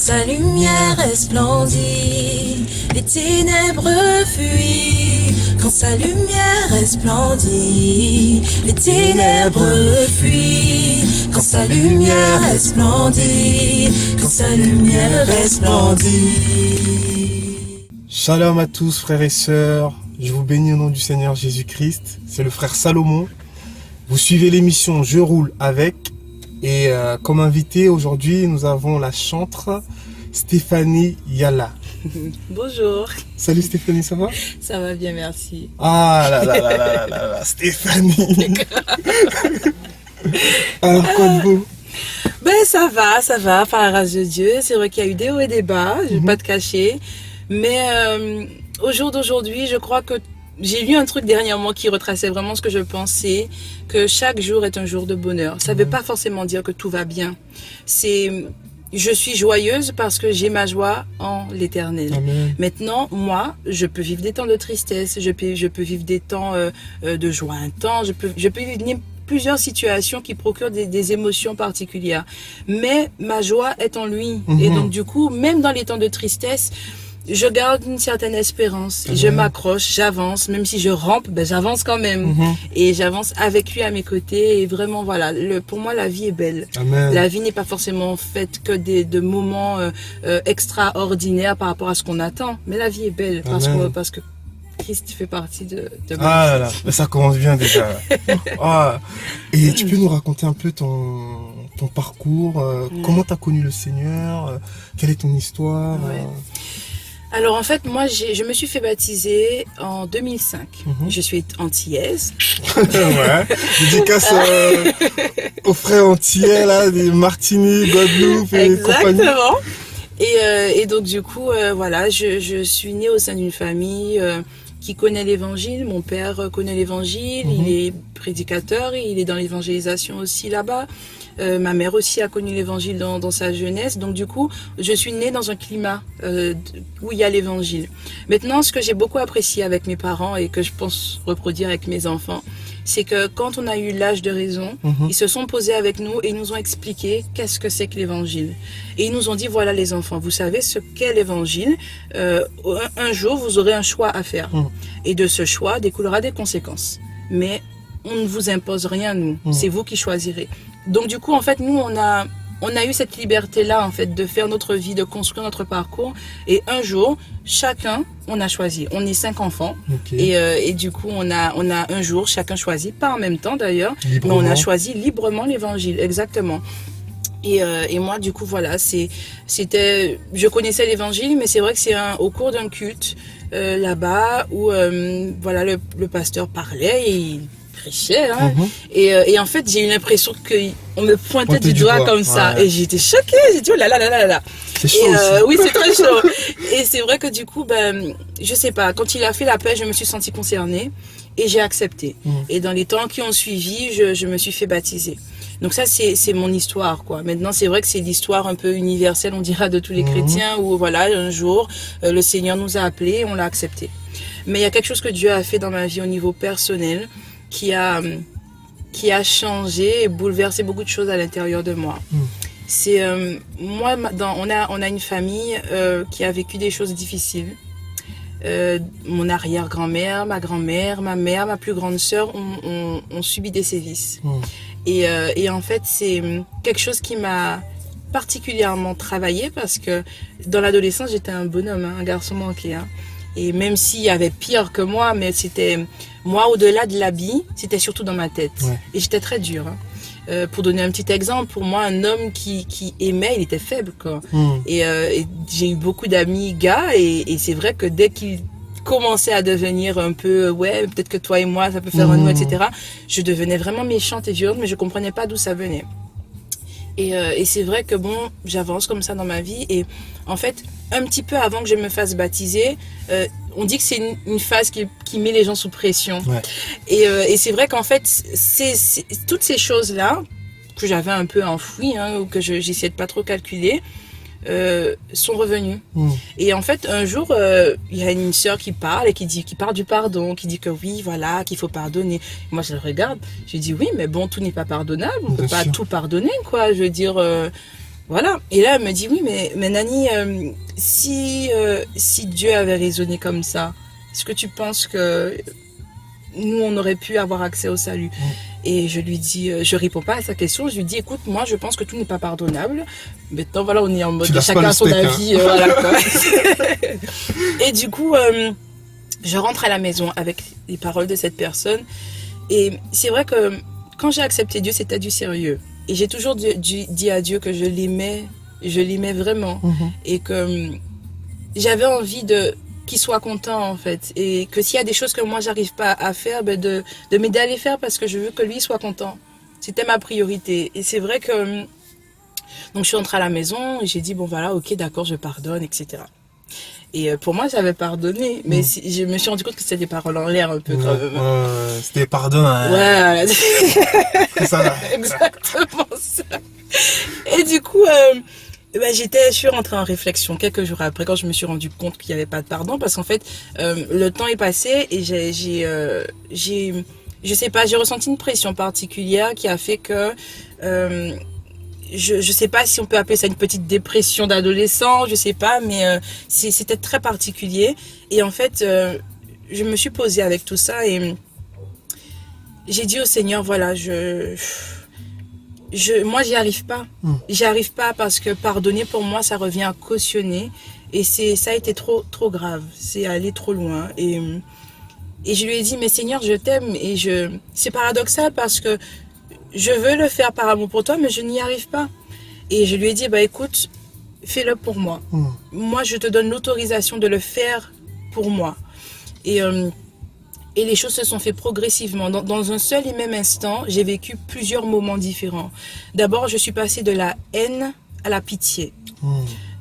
sa lumière resplendit, les ténèbres fuient. Quand sa lumière resplendit, les ténèbres fuient. Quand sa lumière resplendit, quand sa lumière resplendit. Shalom à tous frères et sœurs, je vous bénis au nom du Seigneur Jésus-Christ. C'est le frère Salomon. Vous suivez l'émission Je roule avec. Et comme invité aujourd'hui, nous avons la chantre Stéphanie Yala. Bonjour. Salut Stéphanie, ça va? Ça va bien, merci. Ah là, Stéphanie. Alors quoi de beau? Ben ça va, par la grâce de Dieu. C'est vrai qu'il y a eu des hauts et des bas, je vais pas te cacher. Mais au jour d'aujourd'hui, je crois que j'ai lu un truc dernièrement qui retraçait vraiment ce que je pensais, que chaque jour est un jour de bonheur. Ça ne veut pas forcément dire que tout va bien. Je suis joyeuse parce que j'ai ma joie en l'Éternel. Amen. Maintenant, moi, je peux vivre des temps de tristesse, je peux vivre des temps de joie intense, je peux vivre plusieurs situations qui procurent des émotions particulières. Mais ma joie est en lui. Et donc, du coup, même dans les temps de tristesse, je garde une certaine espérance. Je m'accroche, j'avance. Même si je rampe, ben j'avance quand même. Et j'avance avec lui à mes côtés. Et vraiment, voilà, pour moi, la vie est belle. Amen. La vie n'est pas forcément faite que de moments extraordinaires par rapport à ce qu'on attend. Mais la vie est belle parce que Christ fait partie de Ah là, ça commence bien déjà. Ah. Et tu peux nous raconter un peu ton parcours, comment tu as connu le Seigneur, quelle est ton histoire? Alors en fait, moi je me suis fait baptiser en 2005. Je suis antillaise. Ouais. Dédicace aux frères antillais là, des Martinique, Guadeloupe et compagnie. Exactement. Et donc du coup, voilà, je suis née au sein d'une famille qui connaît l'évangile. Mon père connaît l'évangile, il est prédicateur, il est dans l'évangélisation aussi là-bas. Ma mère aussi a connu l'évangile dans sa jeunesse. Donc du coup, je suis née dans un climat où il y a l'évangile. Maintenant, ce que j'ai beaucoup apprécié avec mes parents et que je pense reproduire avec mes enfants, c'est que quand on a eu l'âge de raison, ils se sont posés avec nous et ils nous ont expliqué qu'est-ce que c'est que l'évangile. Et ils nous ont dit, voilà les enfants, vous savez ce qu'est l'évangile. Un jour, vous aurez un choix à faire. Et de ce choix découlera des conséquences. Mais on ne vous impose rien, nous. C'est vous qui choisirez. Donc du coup, en fait, nous, on a eu cette liberté-là, en fait, de faire notre vie, de construire notre parcours. Et un jour, chacun, on a choisi. On est 5 enfants. Et du coup, on a un jour, chacun choisi, pas en même temps d'ailleurs, mais on a choisi librement l'évangile, exactement. Et moi, du coup, voilà, je connaissais l'évangile, mais c'est vrai que c'est au cours d'un culte là-bas où, voilà, le pasteur parlait et il prêchait, hein. Et en fait, j'ai eu l'impression qu'on me pointait du doigt comme ça. Et j'étais choquée, j'ai dit, oh là là là là là. C'est chaud aussi. Oui, c'est très chaud. Et c'est vrai que du coup, je sais pas, quand il a fait l'appel, je me suis sentie concernée et j'ai accepté. Et dans les temps qui ont suivi, je me suis fait baptiser. Donc ça, c'est mon histoire, quoi. Maintenant, c'est vrai que c'est l'histoire un peu universelle, on dira, de tous les chrétiens, où voilà, un jour, le Seigneur nous a appelés et on l'a accepté. Mais il y a quelque chose que Dieu a fait dans ma vie au niveau personnel qui a changé et bouleversé beaucoup de choses à l'intérieur de moi. C'est moi, on a une famille qui a vécu des choses difficiles. Mon arrière-grand-mère, ma grand-mère, ma mère, ma plus grande sœur ont subi des sévices. Et en fait, c'est quelque chose qui m'a particulièrement travaillé parce que dans l'adolescence, j'étais un bonhomme, un garçon manqué. Et même s'il y avait pire que moi, mais c'était moi, au-delà de l'habit, c'était surtout dans ma tête. Et j'étais très dure. Pour donner un petit exemple, pour moi, un homme qui aimait, il était faible, quoi. Et j'ai eu beaucoup d'amis gars, et c'est vrai que dès qu'ils commençaient à devenir un peu, ouais, peut-être que toi et moi, ça peut faire un nous, etc., je devenais vraiment méchante et violente, mais je comprenais pas d'où ça venait. Et c'est vrai que bon, j'avance comme ça dans ma vie, et en fait, un petit peu avant que je me fasse baptiser, on dit que c'est une phase qui met les gens sous pression. Et c'est vrai qu'en fait, c'est toutes ces choses-là que j'avais un peu enfouies, ou que j'essayais de pas trop calculer, sont revenues. Et en fait, un jour, il y a une sœur qui parle et qui parle du pardon, qui dit que oui, voilà, qu'il faut pardonner. Moi, je le regarde, je dis oui, mais bon, tout n'est pas pardonnable, on peut pas tout pardonner, quoi. Je veux dire, Voilà. Et là, elle me dit, oui, mais Nani, si Dieu avait raisonné comme ça, est-ce que tu penses que nous, on aurait pu avoir accès au salut? Et je lui dis, je réponds pas à sa question, je lui dis, écoute, moi, je pense que tout n'est pas pardonnable. Maintenant, voilà, on est en mode chacun son avis, voilà, quoi. Et du coup, je rentre à la maison avec les paroles de cette personne. Et c'est vrai que quand j'ai accepté Dieu, c'était du sérieux. Et j'ai toujours dit à Dieu que je l'aimais vraiment. Et que j'avais envie qu'il soit content, en fait. Et que s'il y a des choses que moi, j'arrive pas à faire, de m'aider à les faire parce que je veux que lui soit content. C'était ma priorité. Et c'est vrai que... Donc, je suis rentrée à la maison et j'ai dit, bon, voilà, ok, d'accord, je pardonne, etc. Et pour moi, j'avais pardonné. Mais je me suis rendu compte que c'était des paroles en l'air un peu. C'était pardon. Ouais. C'est ça. Exactement ça. Et du coup... je suis rentrée en réflexion quelques jours après quand je me suis rendu compte qu'il n'y avait pas de pardon parce qu'en fait le temps est passé et je sais pas, j'ai ressenti une pression particulière qui a fait que je sais pas si on peut appeler ça une petite dépression d'adolescent, je sais pas, mais c'était très particulier et en fait je me suis posée avec tout ça et j'ai dit au Seigneur, voilà, moi, j'y arrive pas. J'y arrive pas parce que pardonner pour moi, ça revient à cautionner. Et ça a été trop grave. C'est allé trop loin. Et je lui ai dit, mais Seigneur, je t'aime. Et c'est paradoxal parce que je veux le faire par amour pour toi, mais je n'y arrive pas. Et je lui ai dit, écoute, fais-le pour moi. Moi, je te donne l'autorisation de le faire pour moi. Et les choses se sont faites progressivement. Dans un seul et même instant, j'ai vécu plusieurs moments différents. D'abord, je suis passée de la haine à la pitié.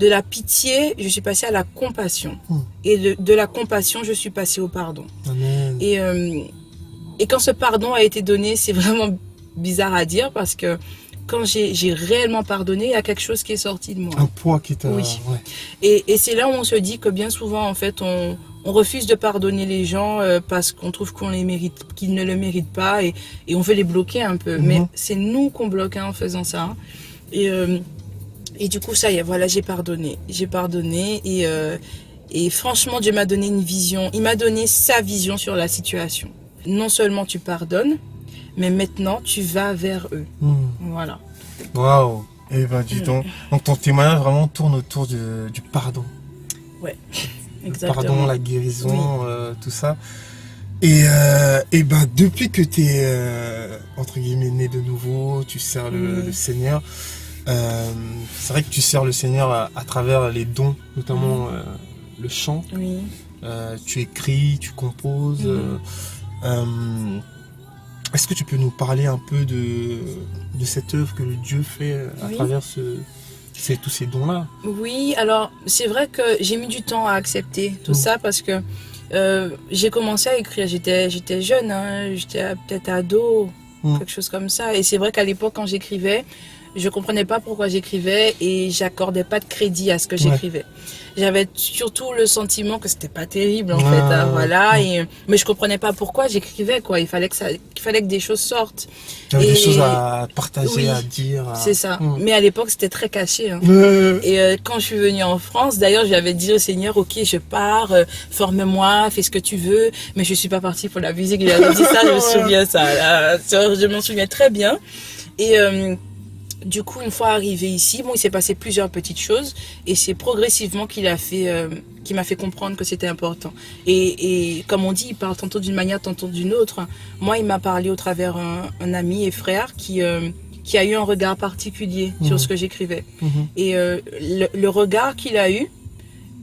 De la pitié, je suis passée à la compassion. Et de la compassion, je suis passée au pardon. Amen. Et quand ce pardon a été donné, c'est vraiment bizarre à dire parce que quand j'ai réellement pardonné, il y a quelque chose qui est sorti de moi. Un poids qui t'a... Oui. Ouais. Et c'est là où on se dit que bien souvent, en fait, on refuse de pardonner les gens parce qu'on trouve qu'ils ne le méritent pas et on veut les bloquer un peu. Mais c'est nous qu'on bloque en faisant ça. Et du coup, ça y est, voilà, j'ai pardonné. J'ai pardonné et franchement, Dieu m'a donné une vision. Il m'a donné sa vision sur la situation. Non seulement tu pardonnes, mais maintenant tu vas vers eux. Voilà. Waouh. Eh ben, dis donc. Donc ton témoignage vraiment tourne autour du pardon. Ouais. Le Exactement. pardon, la guérison, tout ça. Et ben depuis que tu es entre guillemets né de nouveau, tu sers le Seigneur. C'est vrai que tu sers le Seigneur à travers les dons, notamment le chant. Oui. Tu écris, tu composes. Est-ce que tu peux nous parler un peu de cette œuvre que Dieu fait à travers tous ces dons-là? Oui, alors c'est vrai que j'ai mis du temps à accepter tout ça parce que j'ai commencé à écrire, j'étais jeune, hein, j'étais peut-être ado, quelque chose comme ça. Et c'est vrai qu'à l'époque, quand j'écrivais, je comprenais pas pourquoi j'écrivais et j'accordais pas de crédit à ce que j'écrivais. J'avais surtout le sentiment que c'était pas terrible en fait, hein, voilà. Mais je comprenais pas pourquoi j'écrivais quoi. Il fallait que des choses sortent. Tu avais des choses à partager, à dire. C'est ça. Mais à l'époque c'était très caché. Hein. Et quand je suis venue en France, d'ailleurs j'avais dit au Seigneur, ok, je pars, forme-moi, fais ce que tu veux. Mais je suis pas partie pour la musique. Il avait dit ça, je me souviens ça. Là, je m'en souviens très bien. Et du coup, une fois arrivé ici, il s'est passé plusieurs petites choses et c'est progressivement qui m'a fait comprendre que c'était important. Et comme on dit, il parle tantôt d'une manière, tantôt d'une autre. Moi, il m'a parlé au travers un ami et frère qui a eu un regard particulier sur ce que j'écrivais. Et le regard qu'il a eu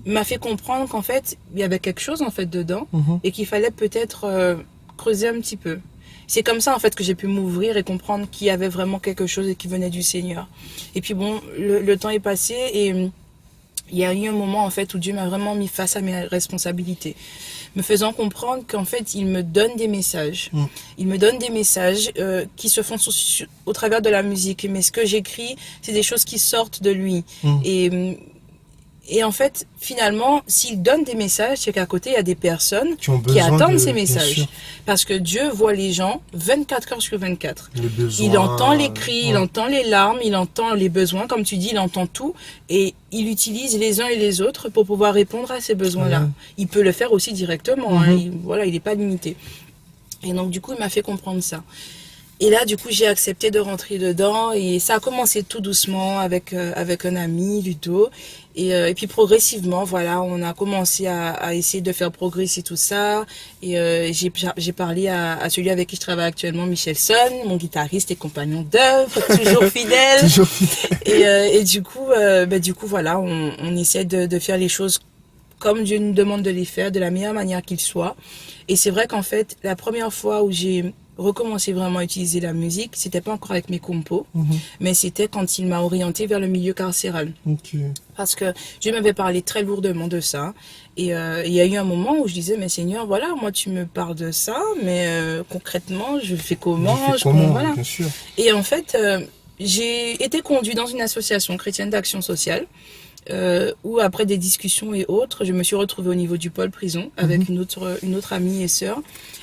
m'a fait comprendre qu'en fait, il y avait quelque chose en fait dedans et qu'il fallait peut-être creuser un petit peu. C'est comme ça en fait que j'ai pu m'ouvrir et comprendre qu'il y avait vraiment quelque chose et qui venait du Seigneur. Et puis bon, le temps est passé et il y a eu un moment en fait où Dieu m'a vraiment mis face à mes responsabilités, me faisant comprendre qu'en fait il me donne des messages. Il me donne des messages qui se font au travers de la musique. Mais ce que j'écris, c'est des choses qui sortent de lui. Et en fait, finalement, s'il donne des messages, c'est qu'à côté, il y a des personnes Qui ont qui besoin attendent de- ces bien messages. sûr. Parce que Dieu voit les gens 24 heures sur 24. Les besoins. Il entend les cris, il Ouais. entend les larmes, il entend les besoins, comme tu dis, il entend tout. Et il utilise les uns et les autres pour pouvoir répondre à ces besoins-là. Ouais. Il peut le faire aussi directement, hein. Mhm. Voilà, il n'est pas limité. Et donc, du coup, il m'a fait comprendre ça. Et là, du coup, j'ai accepté de rentrer dedans et ça a commencé tout doucement avec un ami, Ludo. Et puis progressivement, voilà, on a commencé à essayer de faire progresser tout ça. Et j'ai parlé à celui avec qui je travaille actuellement, Michel Son, mon guitariste et compagnon d'œuvre, toujours fidèle. Toujours fidèle. Et du coup, voilà, on essaie de faire les choses comme Dieu nous demande de les faire, de la meilleure manière qu'il soit. Et c'est vrai qu'en fait, la première fois où j'ai recommencé vraiment à utiliser la musique, c'était pas encore avec mes compos, mais c'était quand il m'a orienté vers le milieu carcéral. Ok. Parce que Dieu m'avait parlé très lourdement de ça. Et il y a eu un moment où je disais, mais Seigneur, voilà, moi tu me parles de ça, mais concrètement, je fais comment, voilà. Bien sûr. Et en fait, j'ai été conduite dans une association chrétienne d'action sociale, où après des discussions et autres, je me suis retrouvée au niveau du pôle prison avec une autre amie et sœur.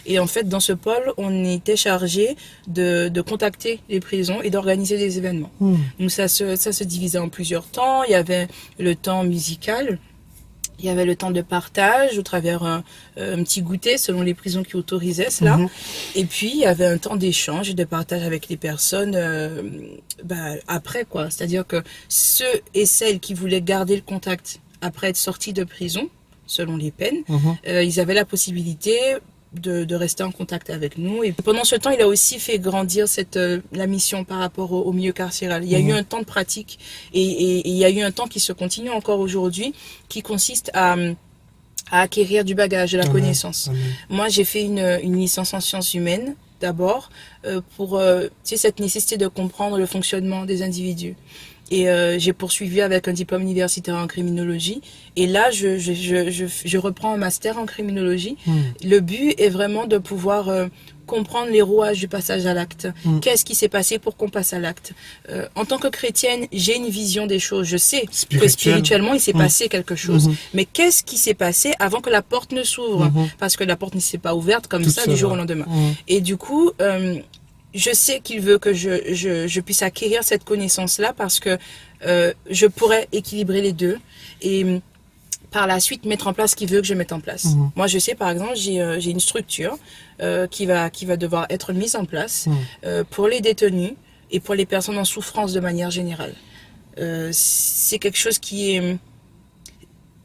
Et en fait, dans ce pôle, on était chargé de contacter les prisons et d'organiser des événements. Donc ça se divisait en plusieurs temps. Il y avait le temps musical. Il y avait le temps de partage au travers un petit goûter selon les prisons qui autorisaient cela. Et puis, il y avait un temps d'échange et de partage avec les personnes après, quoi. C'est-à-dire que ceux et celles qui voulaient garder le contact après être sortis de prison, selon les peines, ils avaient la possibilité de rester en contact avec nous. Et pendant ce temps, il a aussi fait grandir la mission par rapport au milieu carcéral. Il y a eu un temps de pratique et il y a eu un temps qui se continue encore aujourd'hui, qui consiste à acquérir du bagage, de la connaissance. Moi, j'ai fait une licence en sciences humaines d'abord pour cette nécessité de comprendre le fonctionnement des individus. Et j'ai poursuivi avec un diplôme universitaire en criminologie. Et là, je reprends un master en criminologie. Le but est vraiment de pouvoir comprendre les rouages du passage à l'acte. Qu'est-ce qui s'est passé pour qu'on passe à l'acte? En tant que chrétienne, j'ai une vision des choses. Je sais que spirituellement, il s'est passé quelque chose. Mais qu'est-ce qui s'est passé avant que la porte ne s'ouvre? Parce que la porte ne s'est pas ouverte comme ça du jour au lendemain. Et du coup... je sais qu'il veut que je puisse acquérir cette connaissance-là parce que je pourrais équilibrer les deux et par la suite mettre en place ce qu'il veut que je mette en place. Moi, je sais, par exemple, j'ai une structure qui va devoir être mise en place pour les détenus et pour les personnes en souffrance de manière générale. C'est quelque chose qui est...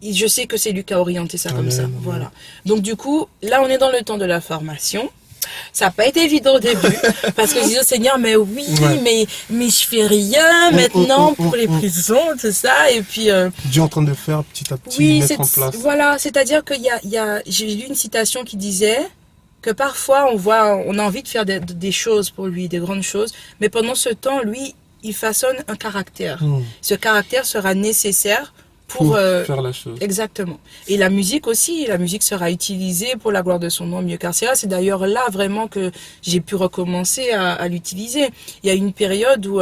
Je sais que c'est lui qui a orienté ça comme ça. Voilà. Donc, du coup, là, on est dans le temps de la formation. Ça n'a pas été évident au début parce que je disais au Seigneur, mais oui, mais je fais rien maintenant pour les prisons, tout ça. Et puis. Dieu est en train de faire petit à petit, mettre en place. Voilà, c'est-à-dire qu'il y a, j'ai lu une citation qui disait que parfois on a envie de faire des choses pour lui, des grandes choses, mais pendant ce temps, lui, il façonne un caractère. Ce caractère sera nécessaire pour faire la chose. Exactement. Et la musique aussi, la musique sera utilisée pour la gloire de son nom au milieu carcéral. C'est d'ailleurs là vraiment que j'ai pu recommencer à l'utiliser. Il y a une période où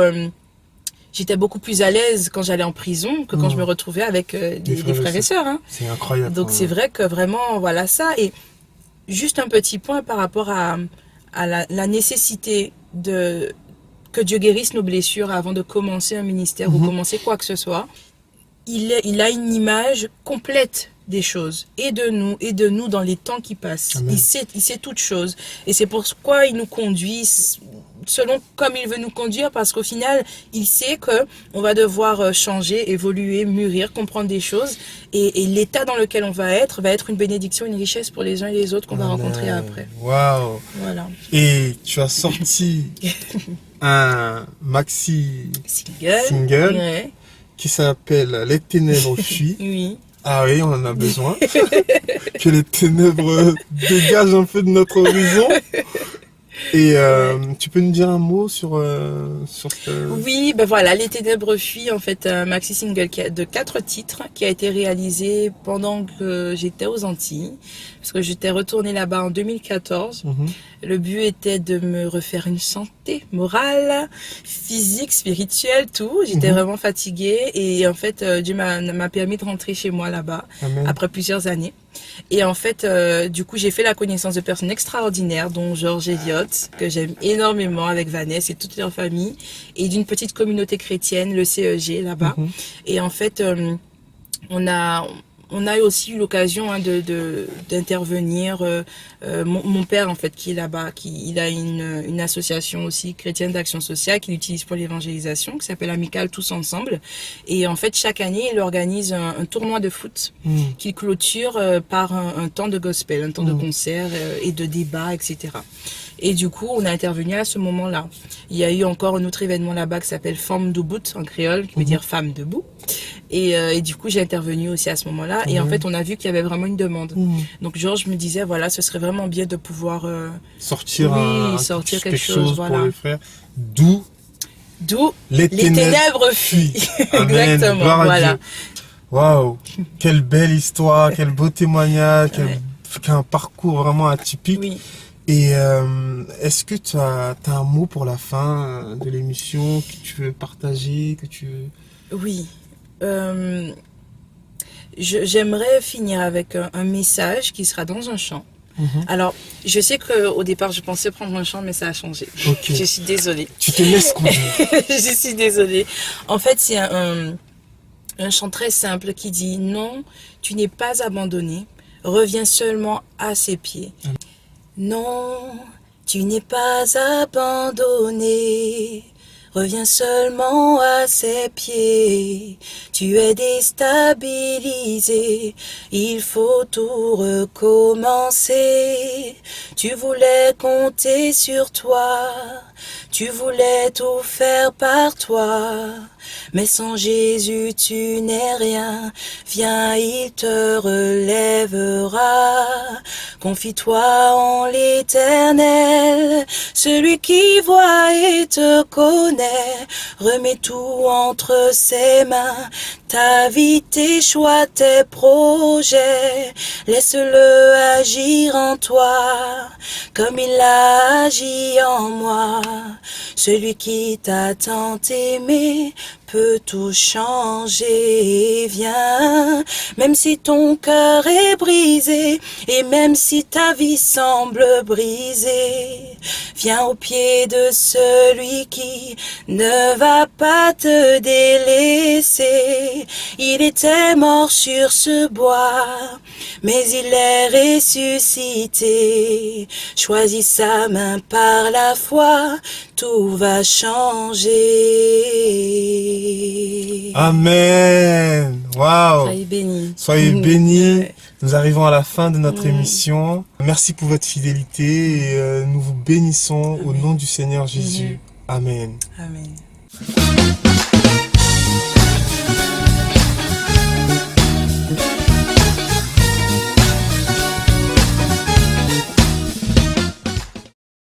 j'étais beaucoup plus à l'aise quand j'allais en prison que quand je me retrouvais avec des frères et sœurs. Hein. C'est incroyable. Donc c'est vrai que vraiment, voilà ça. Et juste un petit point par rapport à la nécessité que Dieu guérisse nos blessures avant de commencer un ministère ou commencer quoi que ce soit. Il a une image complète des choses, et de nous dans les temps qui passent. Il sait toutes choses. Et c'est pourquoi il nous conduit selon comme il veut nous conduire, parce qu'au final, il sait que on va devoir changer, évoluer, mûrir, comprendre des choses. Et l'état dans lequel on va être une bénédiction, une richesse pour les uns et les autres qu'on va rencontrer après. Waouh! Voilà. Et tu as sorti un maxi single. Ouais. Qui s'appelle Les ténèbres fuient. Oui. Ah oui, on en a besoin. Que les ténèbres dégagent un peu de notre horizon. Et tu peux nous dire un mot sur ce... Oui, ben voilà, Les Ténèbres fuient, en fait, un maxi single de 4 titres qui a été réalisé pendant que j'étais aux Antilles, parce que j'étais retournée là-bas en 2014. Le but était de me refaire une santé morale, physique, spirituelle, tout. J'étais vraiment fatiguée et en fait, Dieu m'a permis de rentrer chez moi là-bas après plusieurs années. Et en fait, du coup, j'ai fait la connaissance de personnes extraordinaires, dont Georges Elliott, que j'aime énormément, avec Vanessa et toute leur famille, et d'une petite communauté chrétienne, le CEG, là-bas. Et en fait, on a aussi eu l'occasion d'intervenir. Mon père, en fait, qui est là-bas, il a une association aussi chrétienne d'action sociale qu'il utilise pour l'évangélisation, qui s'appelle Amical Tous Ensemble. Et en fait, chaque année, il organise un tournoi de foot qu'il clôture par un temps de gospel, un temps de concert et de débat, etc. Et du coup, on a intervenu à ce moment-là. Il y a eu encore un autre événement là-bas qui s'appelle Femme debout en créole, qui veut dire femme debout. Et du coup, j'ai intervenu aussi à ce moment-là. Et en fait, on a vu qu'il y avait vraiment une demande. Donc, Georges me disait, voilà, ce serait vraiment bien de pouvoir sortir quelque chose pour voilà. les frères. D'où les ténèbres fuient. Exactement, Gloire à voilà. Dieu. Waouh, quelle belle histoire, quel beau témoignage, quel parcours vraiment atypique. Oui. Et est-ce que tu as un mot pour la fin de l'émission que tu veux partager, que tu veux... Oui. J'aimerais finir avec un message qui sera dans un chant. Alors, je sais qu'au départ, je pensais prendre un chant, mais ça a changé. Okay. Je suis désolée. Tu te laisses conduire. Je suis désolée. En fait, c'est un chant très simple qui dit « Non, tu n'es pas abandonné. Reviens seulement à ses pieds. » Non, tu n'es pas abandonné. Reviens seulement à ses pieds. Tu es déstabilisé. Il faut tout recommencer. Tu voulais compter sur toi. Tu voulais tout faire par toi. Mais sans Jésus, tu n'es rien. Viens, il te relèvera. Confie-toi en l'Éternel, celui qui voit et te connaît. Remets tout entre ses mains, ta vie, tes choix, tes projets. Laisse-le agir en toi, comme il a agi en moi. Celui qui t'a tant aimé peut tout changer. Viens, même si ton cœur est brisé et même si ta vie semble brisée, viens au pied de celui qui ne va pas te délaisser. Il était mort sur ce bois, mais il est ressuscité. Choisis sa main par la foi, tout va changer. Amen. Waouh. Soyez bénis. Soyez bénis. Ouais. Nous arrivons à la fin de notre émission. Merci pour votre fidélité et nous vous bénissons au nom du Seigneur Jésus. Amen. Amen.